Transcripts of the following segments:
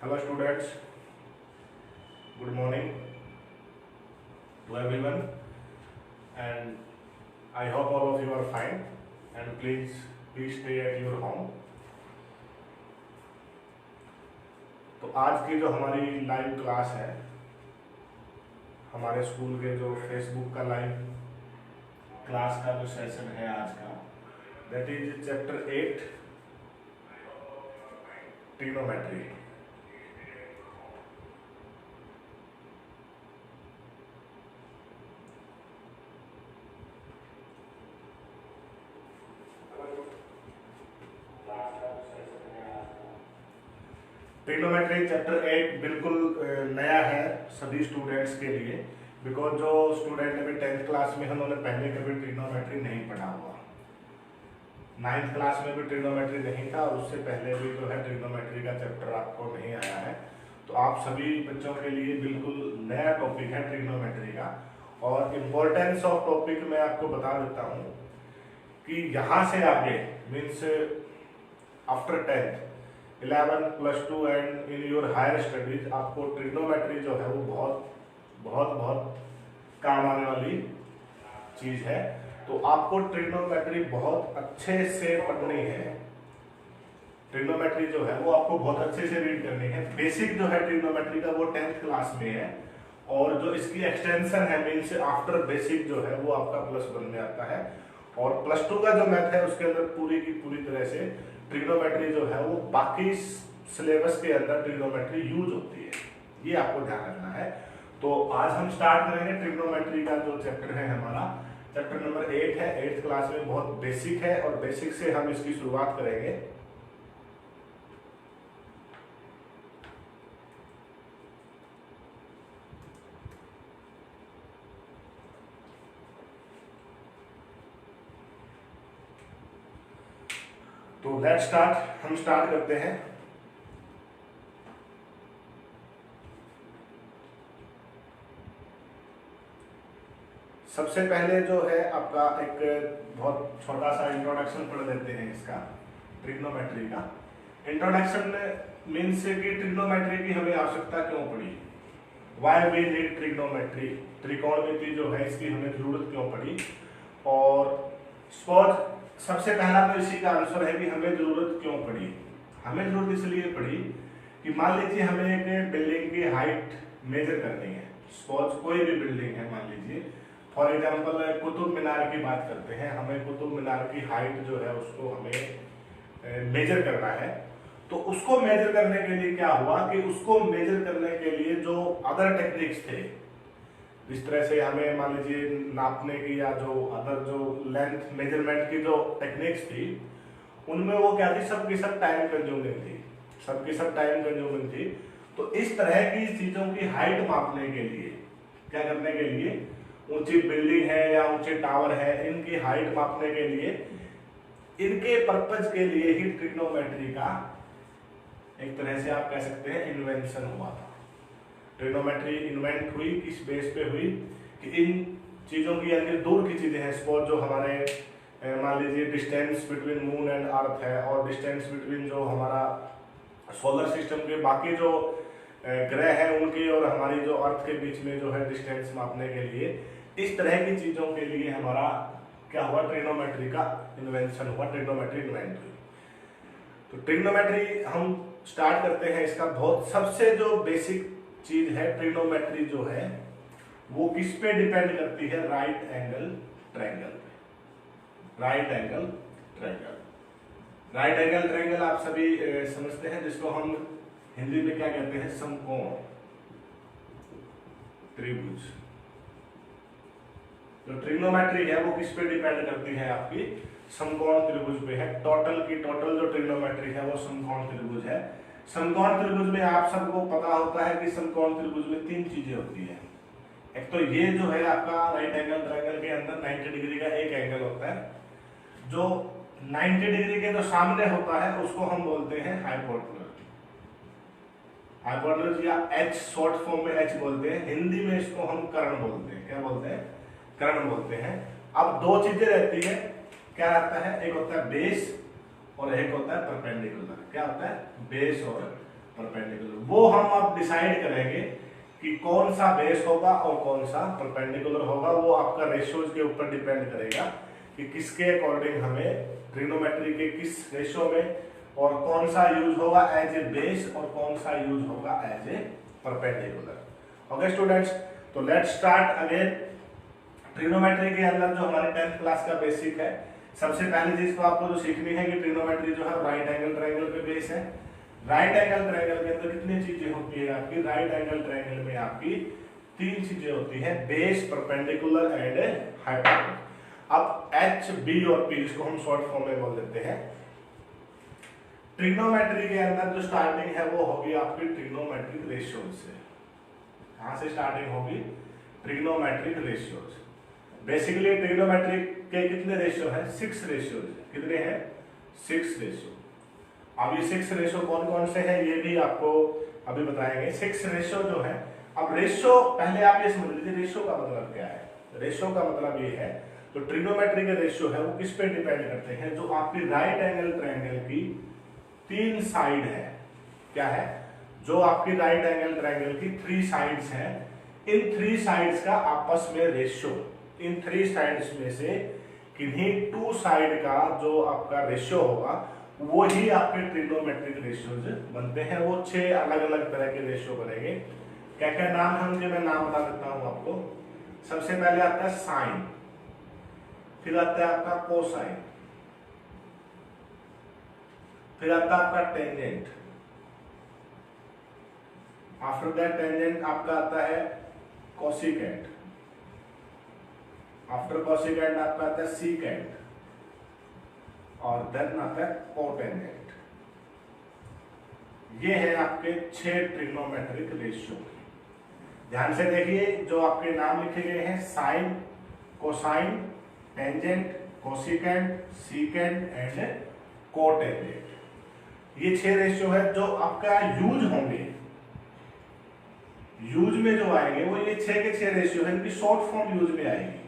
Hello students, good morning to everyone, and I hope all of you are fine and please stay at your home. तो आज की जो हमारी live class है हमारे school के जो फेसबुक का लाइव क्लास का जो सेशन है आज का, that is chapter 8 trigonometry. Trigonometry chapter 8 बिल्कुल नया है सभी स्टूडेंट्स के लिए, बिकॉज जो स्टूडेंट अभी 10th क्लास में उन्होंने पहले कभी ट्रिग्नोमेट्री नहीं पढ़ा हुआ, 9th क्लास में भी ट्रिग्नोमेट्री नहीं था और उससे पहले भी जो है ट्रिग्नोमेट्री का चैप्टर आपको नहीं आया है। तो आप सभी बच्चों के लिए बिल्कुल नया टॉपिक है ट्रिग्नोमेट्री का। और इम्पोर्टेंस ऑफ टॉपिक मैं आपको बता देता हूँ कि यहाँ से आगे means after 10th 11 +2 and in your higher studies आपको ट्रिग्नोमेट्री जो है वो बहुत काम आने वाली चीज है। तो आपको ट्रिग्नोमेट्री बहुत अच्छे से पढ़नी है। ट्रिग्नोमेट्री जो है वो आपको बहुत अच्छे से रीड करनी है। बेसिक जो है ट्रिग्नोमेट्री का वो 10th क्लास में है और जो इसकी एक्सटेंशन है मीन्स आफ्टर बेसिक जो है वो आपका +1 में आता है। और +2 का जो मैथ है उसके अंदर पूरी की पूरी तरह से ट्रिग्नोमेट्री जो है वो बाकी सिलेबस के अंदर ट्रिग्नोमेट्री यूज होती है, ये आपको ध्यान रखना है। तो आज हम स्टार्ट करेंगे ट्रिग्नोमेट्री का जो चैप्टर है हमारा, चैप्टर नंबर 8 है। 8th क्लास में बहुत बेसिक है और बेसिक से हम इसकी शुरुआत करेंगे। तो लेट्स स्टार्ट, हम स्टार्ट करते हैं। सबसे पहले जो है आपका एक बहुत छोटा सा इंट्रोडक्शन पढ़ लेते हैं इसका, ट्रिग्नोमेट्री का। इंट्रोडक्शन मीन्स कि ट्रिग्नोमेट्री की हमें आवश्यकता क्यों पड़ी, वाई वी नीड ट्रिग्नोमेट्री, त्रिकोणमिति जो है इसकी हमें जरूरत क्यों पड़ी। और सपोज सबसे पहला तो इसी का आंसर है कि हमें जरूरत क्यों पड़ी। हमें जरूरत इसलिए पड़ी कि मान लीजिए हमें एक बिल्डिंग की हाइट मेजर करनी है। सपोज कोई भी बिल्डिंग है, मान लीजिए फॉर एग्जांपल कुतुब मीनार की बात करते हैं, हमें कुतुब मीनार की हाइट जो है उसको हमें मेजर करना है। तो उसको मेजर करने के लिए क्या हुआ कि उसको मेजर करने के लिए जो अदर टेक्निक्स थे, जिस तरह से हमें मान लीजिए नापने की या जो अदर जो लेंथ मेजरमेंट की जो टेक्निक्स थी उनमें वो क्या थी, सबकी सब टाइम कंज्यूमिंग थी, सबकी सब टाइम कंज्यूमिंग थी। तो इस तरह की चीजों की हाइट मापने के लिए, क्या करने के लिए, ऊंची बिल्डिंग है या ऊंचे टावर है, इनकी हाइट मापने के लिए, इनके पर्पज के लिए ही ट्रिग्नोमेट्री का एक तरह से आप कह सकते हैं इन्वेंशन हुआ था। ट्रिग्नोमेट्री इन्वेंट हुई किस बेस पे हुई कि इन चीजों की यानी दूर की चीजें हैं, सपोज जो हमारे मान लीजिए distance between moon and earth है और डिस्टेंस बिटवीन जो हमारा सोलर सिस्टम के बाकी जो ग्रह है उनकी और हमारी जो अर्थ के बीच में जो है डिस्टेंस मापने के लिए, इस तरह की चीजों के लिए हमारा क्या हुआ, ट्रिग्नोमेट्री का इन्वेंशन हुआ, ट्रिग्नोमेट्री इन्वेंट हुई। तो ट्रिग्नोमेट्री हम स्टार्ट करते हैं। इसका बहुत सबसे जो बेसिक चीज है, ट्रिग्नोमेट्री जो है वो किस पे डिपेंड करती है, राइट एंगल ट्रायंगल पे। Right angle triangle, right angle triangle आप सभी समझते हैं, जिसको हम हिंदी में क्या कहते हैं, समकोण त्रिभुज। जो ट्रिग्नोमेट्री है वो किस पे डिपेंड करती है, आपकी समकोण त्रिभुज पे है। टोटल जो ट्रिग्नोमेट्री है वो समकोण त्रिभुज है। समकोण त्रिभुज में आप सबको पता होता है कि समकोण त्रिभुज में 3 चीजें होती है। एक तो ये जो है आपका राइट एंगल ट्रायंगल के अंदर 90 डिग्री का एक एंगल होता है, जो 90 डिग्री के जो सामने होता है उसको हम बोलते हैं हाइपोटेन्यूज। हाइपोटेन्यूज या एच शॉर्ट फॉर्म में एच बोलते हैं, हिंदी में इसको हम कर्ण बोलते हैं। क्या बोलते हैं, कर्ण बोलते हैं। अब 2 चीजें रहती है, क्या रहता है, एक होता है बेस और एक होता है परपेंडिकुलर। क्या होता है, बेस और परपेंडिकुलर। वो हम अब डिसाइड करेंगे कि कौन सा बेस होगा और कौन सा परपेंडिकुलर होगा। वो आपका रेशियोज के ऊपर डिपेंड करेगा कि किसके अकॉर्डिंग हमें ट्रिग्नोमेट्री के किस रेशियो में और कौन सा यूज होगा एज ए बेस और कौन सा यूज होगा as a perpendicular. Okay students, तो लेट्स स्टार्ट अगेन। ट्रिग्नोमेट्री के अंदर जो हमारे 10th क्लास का बेसिक है, सबसे पहली चीज तो आपको जो सीखनी है कि ट्रिग्नोमेट्री जो है राइट एंगल ट्रायंगल पे बेस है। राइट एंगल ट्रायंगल के अंदर कितनी चीजें होती है आपकी? राइट एंगल ट्रायंगल में आपकी 3 चीजें होती है, बेस, परपेंडिकुलर एंड हाइपोटेन्यूज। अब एच, बी और पी, इसको हम शॉर्ट फॉर्म में बोल देते हैं। ट्रिग्नोमेट्री के अंदर जो स्टार्टिंग है वो होगी आपकी ट्रिग्नोमेट्रिक रेशियोज से। कहां से स्टार्टिंग होगी? Trigonometric ratios. बेसिकली ट्रिग्नोमेट्रिक के कितने रेशियो है? 6 रेशियोज। कितने हैं? 6 रेशियो। अब ये 6 रेशियो कौन कौन से हैं ये भी आपको अभी बताएंगे। 6 रेशियो जो है, अब रेशियो पहले आप ये समझ लीजिए रेशियो का मतलब क्या है। रेशियो का मतलब ये है, तो ट्रिग्नोमेट्री के रेशियो है वो किस पे डिपेंड करते हैं? जो आपकी राइट एंगल ट्रायंगल की 3 साइड है। क्या है? जो आपकी राइट एंगल ट्रायंगल की 3 साइड्स हैं, इन 3 साइड्स का आपस में रेशियो, इन 3 साइड्स में से किन्हीं 2 साइड का जो आपका रेशियो होगा वो ही आपके ट्रिग्नोमेट्रिक रेशियोज बनते हैं। वो 6 अलग अलग तरह के रेशियो बनेंगे। क्या क्या नाम है उनके, मैं नाम बता देता हूं आपको। सबसे पहले आता है साइन, फिर आता है आपका कोसाइन, फिर आता है आपका टेंजेंट, आफ्टर दैट टेंजेंट आपका आता है कोसिकेंट, आफ्टर कोसिकेंट आपका आता है सीकेंट और देन आता है कोटेंजेंट। ये है आपके 6 ट्रिग्नोमेट्रिक रेशियो। ध्यान से देखिए, जो आपके नाम लिखे गए हैं sine, cosine, tangent, cosecant, secant and cotangent, ये 6 रेशियो है जो आपका यूज होंगे। यूज में जो आएंगे वो ये 6 के 6 रेशियो है, इनकी शॉर्ट फॉर्म यूज में आएगी।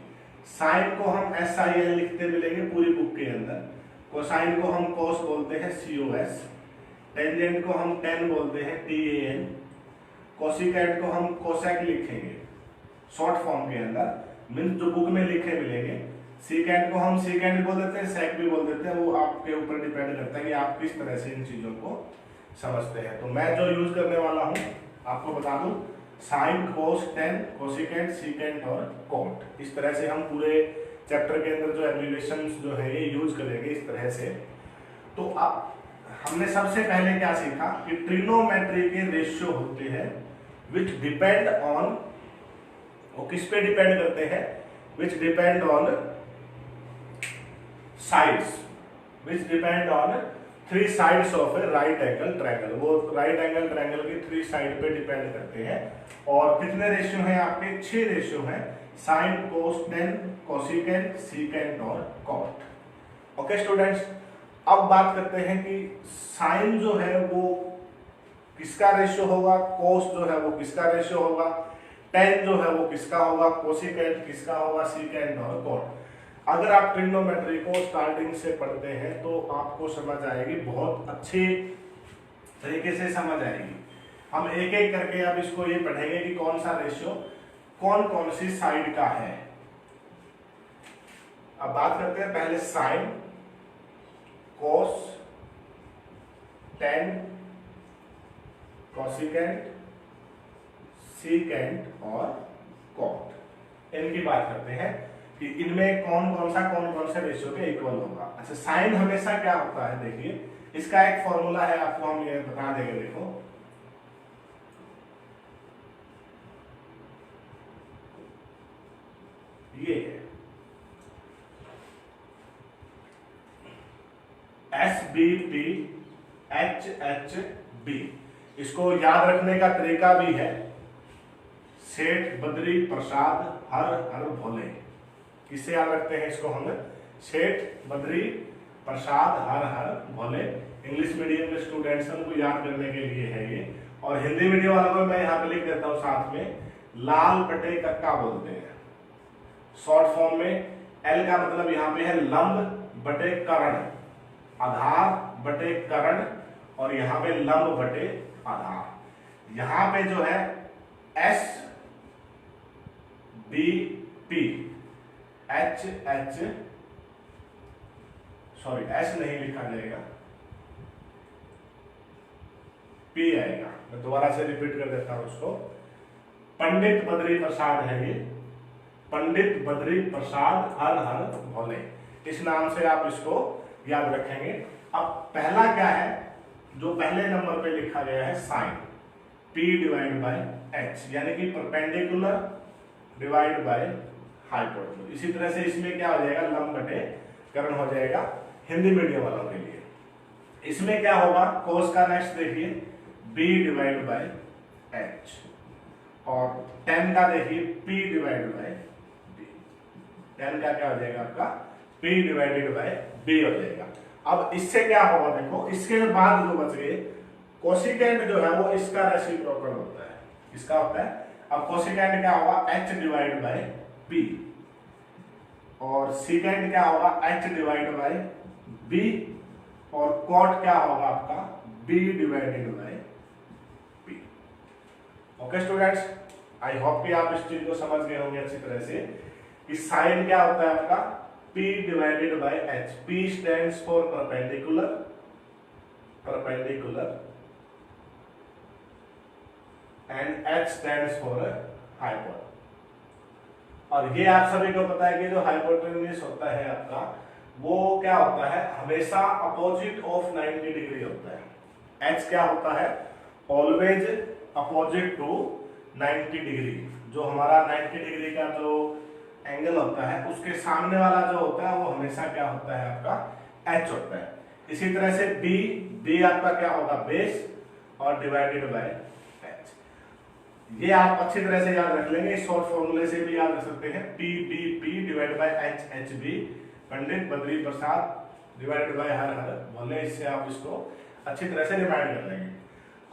साइन को हम SIN लिखते मिलेंगे पूरी बुक के अंदर, कोसाइन को हम कोस बोलते हैं COS, टेंजेंट को हम टेन बोलते हैं TAN, कोसिकेंट को हम कोसेक लिखेंगे शॉर्ट फॉर्म के अंदर, मीन्स जो बुक में लिखे मिलेंगे। सीकेंट को हम सीकेंट बोल देते हैं, सेक भी बोल देते हैं, वो आपके ऊपर डिपेंड करता है कि आप किस तरह से इन चीजों को समझते हैं। तो मैं जो यूज करने वाला हूं आपको बता दूं, साइन, कोस, टेन, कोसिकेंट, सीकेंट और कोट। इस तरह से हम पूरे चैप्टर के अंदर जो एब्रिविएशंस जो है ये यूज करेंगे इस तरह से। तो अब हमने सबसे पहले क्या सीखा कि ट्रिग्नोमेट्री के रेशियो होते हैं विच डिपेंड ऑन, वो किस पे डिपेंड करते हैं? विच depend on sides, which depend on 3 sides of A right angle triangle. वो राइट एंगल ट्रायंगल की 3 साइड पे डिपेंड करते हैं। और कितने रेशियो हैं आपके? 6 रेशियो हैं, साइन, कोस, टेन, कोसिकेंट, सीकेंट और कॉट। ओके स्टूडेंट्स, अब बात करते हैं कि साइन जो है वो किसका रेशियो होगा, कोस जो है वो किसका रेशियो होगा, टेन जो है वो किसका होगा, कोसिकेंट किसका होगा, सीकेंट और कॉट। अगर आप ट्रिग्नोमेट्री को स्टार्टिंग से पढ़ते हैं तो आपको समझ आएगी, बहुत अच्छी तरीके से समझ आएगी। हम एक एक करके अब इसको ये पढ़ेंगे कि कौन सा रेशियो कौन कौन सी साइड का है। अब बात करते हैं पहले साइन, कोस, टेन, कोसिकेंट, सीकेंट और कॉट। इनकी बात करते हैं कि इनमें कौन कौन सा रेशियो पे इक्वल होगा। अच्छा, साइन हमेशा क्या होता है, देखिए इसका एक फॉर्मूला है, आपको हम ये बता देंगे। देखो ये है SBPHHB। इसको याद रखने का तरीका भी है, सेठ बद्री प्रसाद हर हर भोले। किससे याद रखते हैं इसको हम? सेठ बद्री प्रसाद हर हर भोले। इंग्लिश मीडियम के स्टूडेंट्स को याद करने के लिए है ये, और हिंदी मीडियम वालों को मैं यहाँ पे लिख देता हूँ साथ में, लाल बटे कक्का बोलते हैं शॉर्ट फॉर्म में। एल का मतलब यहाँ पे है लंब बटे कर्ण, आधार बटे कर्ण, और यहाँ पे लंब बटे आधार। यहां पे जो है S B P H H sorry S नहीं लिखा जाएगा, पी आएगा। मैं दोबारा से रिपीट कर देता हूं उसको। पंडित बद्री प्रसाद है ये, पंडित बद्री प्रसाद हर हर भोले, इस नाम से आप इसको याद रखेंगे। अब पहला क्या है, जो पहले नंबर पे लिखा गया है sine, P divide by H, यानी कि परपेंडिकुलर डिवाइड बाय हाइपोटेन्यूज। इसी तरह से इसमें क्या हो जाएगा, लंब बटे कर्ण हो जाएगा हिंदी मीडियम वालों के लिए। इसमें क्या होगा, कोस का नेक्स्ट देखिए B डिवाइड बाय H, और tan का देखिए P divide bye B। tan का क्या हो जाएगा आपका P डिवाइडेड बाय B हो जाएगा। अब इससे क्या होगा, देखो इसके बाद जो बच गए कोसिकेंट जो है वो इसका रेसिप्रोकल होता है, इसका होता है। अब कोसिकेंट क्या होगा, H डिवाइड बाय P, और सीकेंट क्या होगा H डिवाइड बाय B, और कॉट क्या होगा आपका B divided by P। Okay students, I hope कि आप इस चीज को समझ गए होंगे अच्छी तरह से कि साइन क्या होता है आपका P divided by H। P stands for perpendicular, perpendicular, and H stands for hypotenuse. और ये आप सभी को पता है कि जो हाइपोटेन्यूज होता है आपका वो क्या होता है, हमेशा अपोजिट ऑफ 90 डिग्री होता है। H क्या होता है, ऑलवेज अपोजिट टू 90 डिग्री। जो हमारा 90 डिग्री का जो एंगल होता है उसके सामने वाला जो होता है वो हमेशा क्या होता है आपका H होता है। इसी तरह से B आपका क्या होगा बेस, और डिवाइडेड बाय H। ये आप अच्छी तरह से याद रख लेंगे, शॉर्ट फॉर्मूले से भी याद रख सकते हैं। P divide by H B, Pandit Badri Prasad divided by Har Har Bhole. इससे आप इसको अच्छी तरह से रिमाइंड कर लेंगे।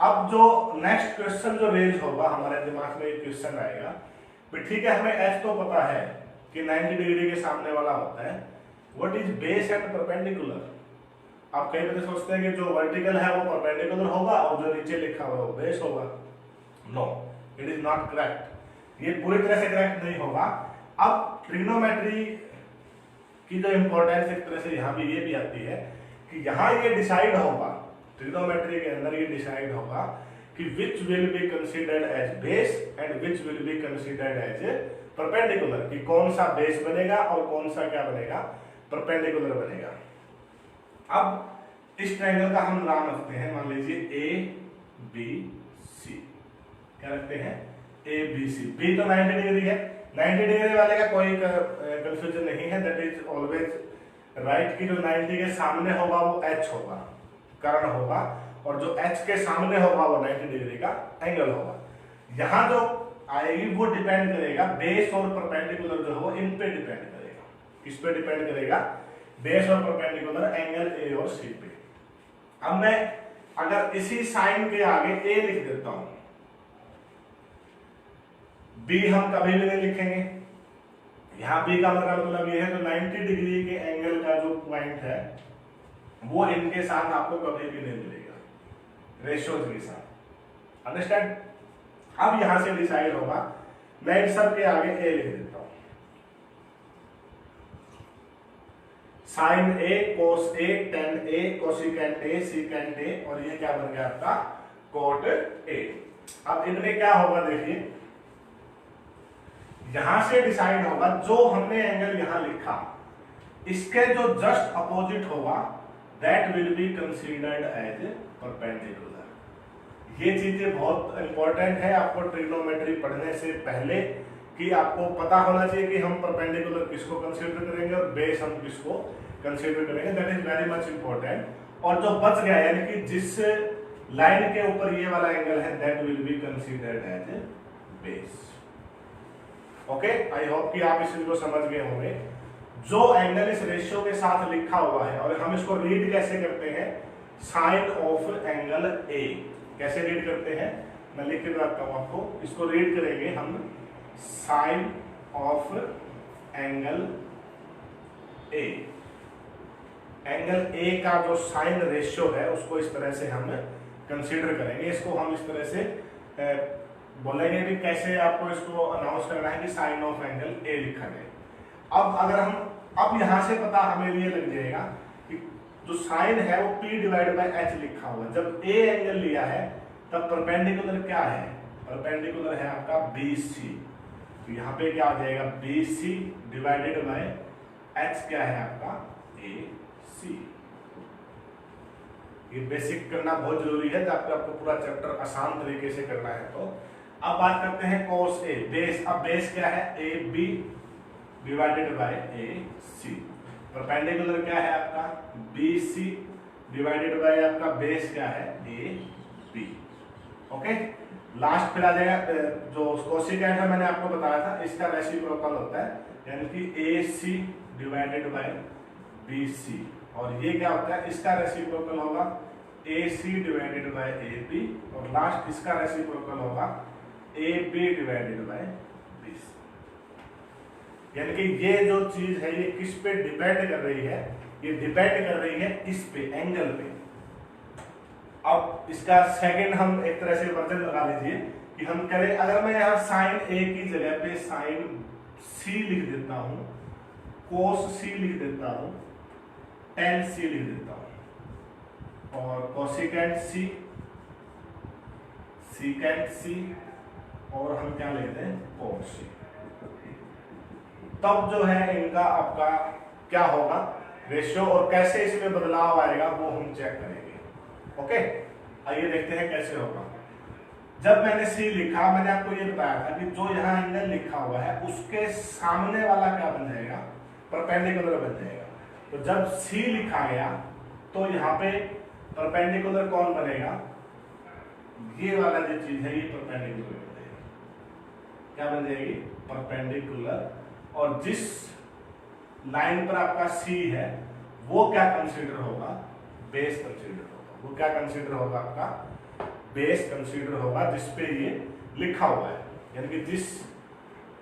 अब जो नेक्स्ट क्वेश्चन जो रेज होगा हमारे दिमाग में, एक क्वेश्चन आएगा, ठीक है हमें H तो पता है कि 90 डिग्री के सामने वाला होता है, what is base and perpendicular. आप कई बार सोचते हैं कि जो वर्टिकल है वो परपेंडिकुलर होगा और जो नीचे लिखा हुआ है वो बेस होगा। No, it is not correct, ये पूरी तरह से करेक्ट नहीं होगा। अब ट्रिग्नोमेट्री की जो इंपॉर्टेंस एक तरह से यहाँ भी ये भी आती है कि यहाँ ये डिसाइड होगा, ट्रिग्नोमेट्री के अंदर ये डिसाइड होगा कि which will be considered as base and which will be considered as perpendicular, कि कौन सा बेस बनेगा और कौन सा क्या बनेगा, परपेंडिकुलर बनेगा। अब इस ट्रायंगल का हम नाम रखते हैं, मान लीजिए ABC, क्या रखते हैं ABC। B तो 90 डिग्री है, 90 डिग्री वाले का कोई कंफ्यूजन नहीं है, दैट इज ऑलवेज राइट कि जो 90 के सामने होगा वो H होगा, कर्ण होगा, और जो H के सामने होगा वो 90 डिग्री का एंगल होगा। यहाँ जो आएगी वो डिपेंड करेगा, बेस और परपेंडिकुलर जो है वो इन पे डिपेंड करेगा। किस पे डिपेंड करेगा, बेस और परपेंडिकुलर एंगल A और C पे। अब मैं अगर इसी साइन के आगे A लिख देता हूं, B हम कभी भी नहीं लिखेंगे। यहाँ B का मतलब ये है तो 90 डिग्री के एंगल का जो पॉइंट है वो इनके साथ आपको कभी भी नहीं मिलेगा, रेशियोज के साथ। अंडरस्टैंड। अब यहां से डिसाइड होगा, मैं इन सब के आगे A लिख देता हूं, sine A, cos A, tan A, cosecant A, secant A, और ये क्या बन गया आपका कोट A। अब इनमें क्या होगा देखिए, यहां से डिसाइड होगा जो हमने एंगल यहां लिखा इसके जो जस्ट अपोजिट होगा that will be considered as perpendicular. ये चीजें बहुत इंपॉर्टेंट है आपको ट्रिग्नोमेट्री पढ़ने से पहले, कि आपको पता होना चाहिए कि हम परपेंडिकुलर किसको कंसीडर करेंगे और बेस हम किसको कंसीडर करेंगे, that is very much important. और जो बच गया यानी कि जिस लाइन के ऊपर ये वाला एंगल है that will be considered as base. Okay, I hope कि आप इस चीज को समझ गए होंगे। जो एंगल इस रेशियो के साथ लिखा हुआ है, और हम इसको रीड कैसे करते हैं, साइन ऑफ एंगल ए। कैसे रीड करते हैं, मैं लिख के बताता हूं आपको। इसको रीड करेंगे हम sine of angle A. Angle A का जो साइन रेशियो है उसको इस तरह से हम कंसीडर करेंगे। इसको हम इस तरह से बोलेंगे कि कैसे आपको इसको अनाउंस करना है कि साइन ऑफ एंगल ए लिखा जाए। अब अगर हम अब यहां से पता हमें ये लग जाएगा कि जो साइन है वो P डिवाइड बाय H लिखा हुआ है। जब ए एंगल लिया है तब परपेंडिकुलर क्या है, परपेंडिकुलर है आपका BC। तो यहाँ पे क्या आ जाएगा BC डिवाइडेड बाय H क्या है आपका AC। ये बेसिक करना बहुत जरूरी है जब आपको पूरा चैप्टर आसान तरीके से करना है। तो अब बात करते हैं cos A बेस। अब बेस क्या है AB divided by AC। Perpendicular क्या है आपका BC डिवाइडेड बाय आपका बेस क्या है AB। ओके, लास्ट फिर आ जाएगा जो कोसिकेंट है मैंने आपको बताया था, इसका रेसिप्रोकल होता है यानी कि AC डिवाइडेड बाय BC। और ये क्या होता है, इसका रेसिप्रोकल होगा AC डिवाइडेड बाय AB। और लास्ट इसका रेसिप्रोकल होगा AB डिवाइडेड बाय BC। यानी कि ये जो चीज है ये किस पे डिपेंड कर रही है, ये डिपेंड कर रही है इस पे, एंगल पे। अब इसका सेकंड हम एक तरह से वर्जन लगा लीजिए कि हम करें, अगर मैं यहाँ साइन A की जगह पे साइन C लिख देता हूं, कोस C लिख देता हूं, tan C लिख देता हूं, और कोसिकेंट C, सीकेंट C, और हम क्या लेते हैं कोस C। तब जो है इनका आपका क्या होगा रेशियो, और कैसे इसमें बदलाव आएगा वो हम चेक करेंगे। ओके, आइए देखते हैं कैसे होगा। जब मैंने C लिखा, मैंने आपको ये बताया था कि जो यहाँ एंगल लिखा हुआ है उसके सामने वाला क्या बन जाएगा, परपेंडिकुलर बन जाएगा। तो जब C लिखा गया तो यहाँ पे परपेंडिकुलर कौन बनेगा, ये वाला जो चीज है ये परपेंडिकुलर बन जाएगी। क्या बन जाएगी, परपेंडिकुलर। और जिस लाइन पर आपका C है वो क्या कंसीडर होगा, बेस कंसीडर होगा। वो क्या कंसीडर होगा, आपका बेस कंसीडर होगा जिसपे ये लिखा हुआ है। यानी कि जिस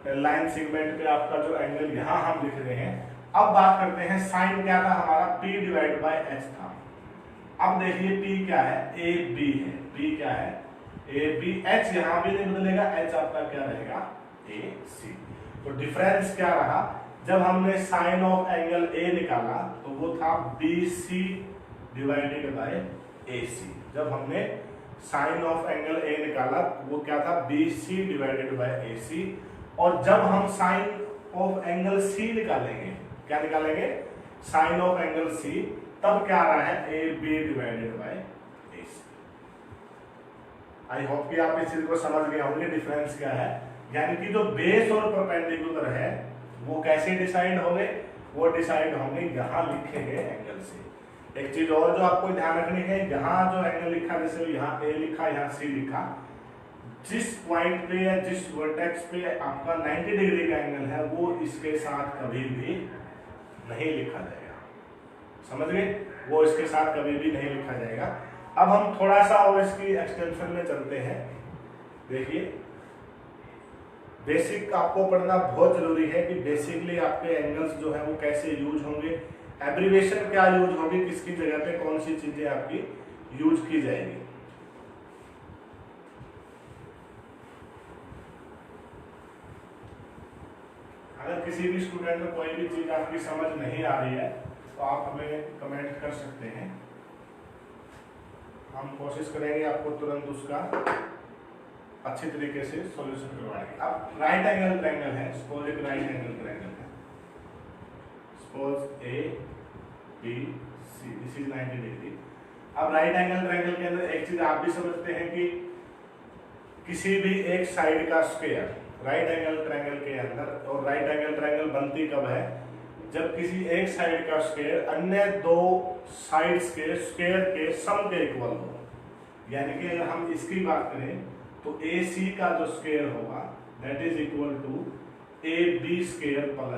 लाइन सेगमेंट पे आपका जो एंगल यहां हम लिख रहे हैं। अब बात करते हैं साइन क्या था हमारा, P डिवाइड बाय H था। अब देखिए P क्या है, AB है। P क्या है AB। H यहां भी नहीं बदलेगा, H आपका क्या रहेगा AC। तो डिफरेंस क्या रहा, जब हमने साइन ऑफ एंगल A निकाला तो वो था BC डिवाइडेड बाय AC। जब हमने साइन ऑफ एंगल A निकाला वो क्या था BC डिवाइडेड बाय AC। और जब हम साइन ऑफ एंगल C निकालेंगे, क्या निकालेंगे, साइन ऑफ एंगल C, तब क्या आ रहा है AB divided by AC। I hope कि आप इस चीज को समझ गए होंगे डिफरेंस क्या है। यानी कि जो बेस और परपेंडिकुलर है वो कैसे डिसाइड होंगे, वो डिसाइड होंगे यहाँ लिखे गए एंगल से। एक चीज और जो आपको ध्यान रखनी है, यहाँ जो एंगल लिखा, जैसे यहाँ A लिखा, यहाँ C लिखा, जिस पॉइंट पे या जिस वर्टेक्स पे आपका 90 डिग्री का एंगल है वो इसके साथ कभी भी नहीं लिखा जाएगा। समझ गए, वो इसके साथ कभी भी नहीं लिखा जाएगा। अब हम थोड़ा सा और इसकी एक्सटेंशन में चलते हैं। देखिए, बेसिक आपको पढ़ना बहुत जरूरी है कि बेसिकली आपके एंगल्स जो है वो कैसे यूज होंगे, एब्रिविएशन क्या यूज होगी, किसकी जगह पे कौन सी चीजें आपकी यूज की जाएगी। अगर किसी भी स्टूडेंट को कोई भी चीज आपकी समझ नहीं आ रही है तो आप हमें कमेंट कर सकते हैं, हम कोशिश करेंगे आपको तुरंत उसका अच्छी तरीके से सॉल्यूशन करवाएंगे। अब राइट एंगल ट्रायंगल है, सपोज एक राइट एंगल ट्रायंगल है, suppose ABC, this is 90 degree. अब राइट एंगल ट्रायंगल के अंदर एक चीज आप भी समझते हैं कि किसी भी एक साइड का स्क्वायर राइट एंगल ट्रायंगल के अंदर, और राइट एंगल ट्रायंगल बनती कब है, जब किसी एक साइड का स्क्वायर अन्य दो साइड्स के स्क्वायर के सम के इक्वल हो। यानी कि अगर हम इसकी बात करें तो AC का जो स्क्वायर होगा that is equal to AB square plus